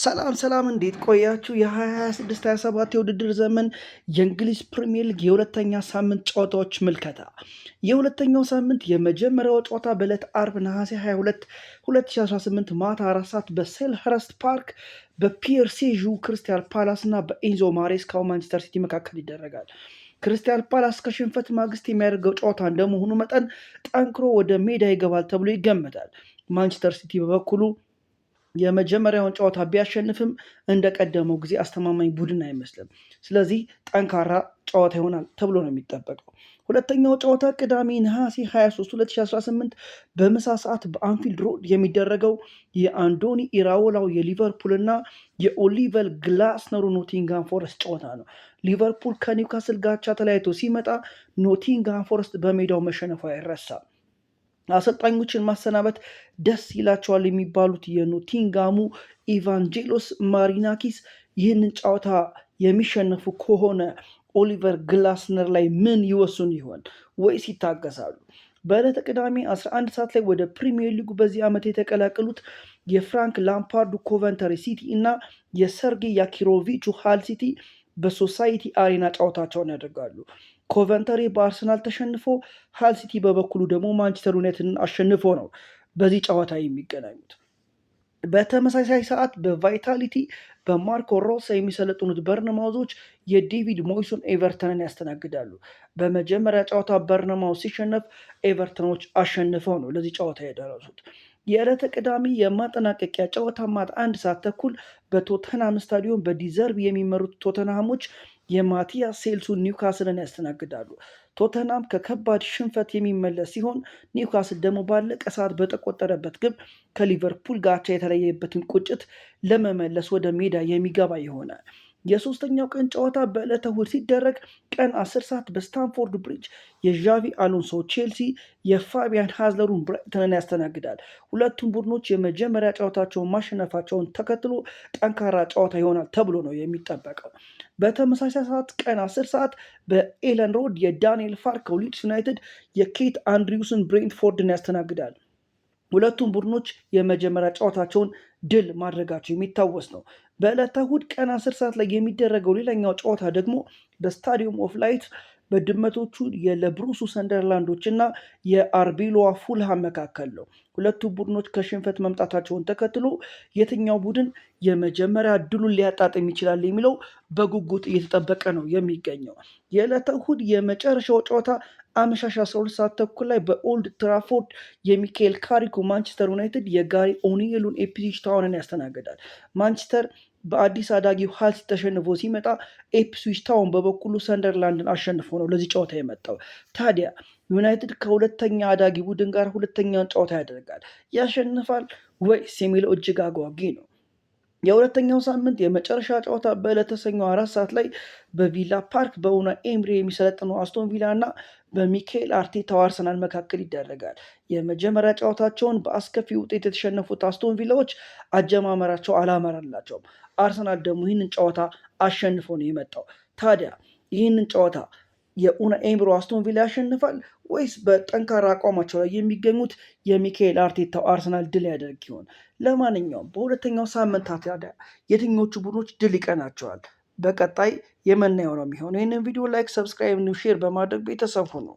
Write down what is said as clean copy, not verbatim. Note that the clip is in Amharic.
ሰላም እንዴት ቆያችሁ? የ2026/27 የውድድር ዘመን የእንግሊዝ ፕሪሚየር ሊግ የሁለተኛ ሳምንት ጨዋታዎች ምልከታ። የሁለተኛው ሳምንት የመጀመሪያው ጨዋታ በዕለት አርብ ነሐሴ 22 2018 ማታ 4 ሰዓት በሴልኸርስት ፓርክ በፒኤስጂ ክሪስታል ፓላስ እና በኤንዞ ማሬስካው ማንቸስተር ሲቲ መካከል ይደረጋል። ክሪስታል ፓላስ ከሽንፈት ማግስት የሚያደርገው ጨዋታ እንደመሆኑ መጠን ጠንክሮ ወደ ሜዳ ይገባል ተብሎ ይገመታል። ማንቸስተር ሲቲ በበኩሉ የመጀመሪያውን ጨዋታ ቢያሸንፍም እንደቀደመው ጊዜ አስተማማኝ ቡድን አይመስልም። ስለዚህ ጠንካራ ጨዋታ ይሆናል ተብሎ ነው የሚጠበቀው። ሁለተኛው ጨዋታ ቅዳሜ ነሐሴ 23 2018 በምሳ ሰዓት በአንፊልድ ሮድ የሚደረገው የአንዶኒ ኢራኦላው የሊቨርፑል እና የኦሊቨር ግላስነሩ ኖቲንግሃም ፎረስት ጨዋታ ነው። ሊቨርፑል ከኒውካስል ጋቻ ተለያይቶ ሲመጣ ኖቲንግሃም ፎረስት በሜዳው መሸነፉ አይረሳም። አሰልጣኞችን ማሰናበት ደስ ይላቸዋል የሚባሉት የኖቲንጋሙ ኢቫንጀሎስ ማሪናኪስ ይህንን ጨዋታ የሚሸነፉ ከሆነ ኦሊቨር ግላስነር ላይ ምን ይወስኑ ይሆን ወይስ ይታገሳሉ? በዕለተ ቅዳሜ 11 ሰዓት ላይ ወደ ፕሪሚየር ሊጉ በዚህ ዓመት የተቀላቀሉት የፍራንክ ላምፓርዱ ኮቨንተሪ ሲቲ እና የሰርጌ ያኪሮቪቹሃል ሲቲ በሶሳይቲ አሬና ጨዋታቸውን ያደርጋሉ። ኮቨንተሪ በአርሰናል ተሸንፎ ሃል ሲቲ በበኩሉ ደግሞ ማንቸስተር ዩናይትድን አሸንፎ ነው በዚህ ጨዋታ የሚገናኙት። በተመሳሳይ ሰዓት በቫይታሊቲ በማርኮ ሮሳ የሚሰለጥኑት በርነማውዞች የዴቪድ ሞይሱን ኤቨርተንን ያስተናግዳሉ። በመጀመሪያ ጨዋታ በርነማውዝ ሲሸነፍ ኤቨርተኖች አሸንፈው ነው ለዚህ ጨዋታ የደረሱት። የዕለተ ቅዳሜ የማጠናቀቂያ ጨዋታ ማታ 1 ሰዓት ተኩል በቶተንሃም ስታዲዮም በዲዘርቢ የሚመሩት ቶተንሃሞች የማቲያስ ሴልሱን ኒውካስልን ያስተናግዳሉ። ቶተንሃም ከከባድ ሽንፈት የሚመለስ ሲሆን ኒውካስል ደግሞ ባለቀ ሰዓት በተቆጠረበት ግብ ከሊቨርፑል ጋር የተለየበትን ቁጭት ለመመለስ ወደ ሜዳ የሚገባ ይሆናል። የሶስተኛው ቀን ጨዋታ በዕለተ እሁድ ሲደረግ ቀን 10 ሰዓት በስታንፎርድ ብሪጅ የዣቪ አሎንሶ ቼልሲ የፋቢያን ሃዝለሩን ብራይተንን ያስተናግዳል። ሁለቱም ቡድኖች የመጀመሪያ ጨዋታቸውን ማሸነፋቸውን ተከትሎ ጠንካራ ጨዋታ ይሆናል ተብሎ ነው የሚጠበቀው። በተመሳሳይ ሰዓት ቀን 10 ሰዓት በኤለን ሮድ የዳንኤል ፋርከው ሊድስ ዩናይትድ የኬት አንድሪውስን ብሬንትፎርድን ያስተናግዳል። ሁለቱም ቡድኖች የመጀመሪያ ጨዋታቸውን ድል ማድረጋቸው የሚታወስ ነው። በዕለተ እሁድ ቀን 10 ሰዓት ላይ የሚደረገው ሌላኛው ጨዋታ ደግሞ በስታዲየም ኦፍ ላይት በድመቶቹ የለብሩሱ ሰንደርላንዶች እና የአርቢሎዋ ፉልሃም መካከል ነው። ሁለቱ ቡድኖች ከሽንፈት መምጣታቸውን ተከትሎ የትኛው ቡድን የመጀመሪያ ድሉን ሊያጣጥም ይችላል የሚለው በጉጉት እየተጠበቀ ነው የሚገኘው። የዕለተ እሁድ የመጨረሻው ጨዋታ አመሻሽ 12 ሰዓት ተኩል ላይ በኦልድ ትራፎርድ የሚካኤል ካሪኮ ማንቸስተር ዩናይትድ የጋሪ ኦኒየሉን ኢፕስዊች ታውንን ያስተናግዳል። ማንቸስተር በአዲስ አዳጊው ሃል ተሸንፎ ሲመጣ ኢፕስዊች ታውን በበኩሉ ሰንደርላንድን አሸንፎ ነው ለዚህ ጨዋታ የመጣው። ታዲያ ዩናይትድ ከሁለተኛ አዳጊ ቡድን ጋር ሁለተኛውን ጨዋታ ያደርጋል። ያሸንፋል ወይስ የሚለው እጅግ አጓጊ ነው። የሁለተኛው ሳምንት የመጨረሻ ጨዋታ በዕለተ ሰኞ 4 ሰዓት ላይ በቪላ ፓርክ በኡናይ ኤምሪ የሚሰለጥነው አስቶን ቪላ እና በሚካኤል አርቴታው አርሰናል መካከል ይደረጋል። የመጀመሪያ ጨዋታቸውን በአስከፊ ውጤት የተሸነፉት አስቶን ቪላዎች አጀማመራቸው አላመራላቸውም። አርሰናል ደግሞ ይህንን ጨዋታ አሸንፎ ነው የመጣው። ታዲያ ይህንን ጨዋታ የኡናይ ኤምሪ አስቶን ቪላ ያሸንፋል ወይስ በጠንካራ አቋማቸው ላይ የሚገኙት የሚካኤል አርቴታው አርሰናል ድል ያደርግ ይሆን? ለማንኛውም በሁለተኛው ሳምንታት ታዲያ የትኞቹ ቡድኖች ድል ይቀናቸዋል? በቀጣይ የምናየው ነው የሚሆነው። ይህንን ቪዲዮ ላይክ፣ ሰብስክራይብ፣ ሼር በማድረግ ቤተሰብ ሁኑ።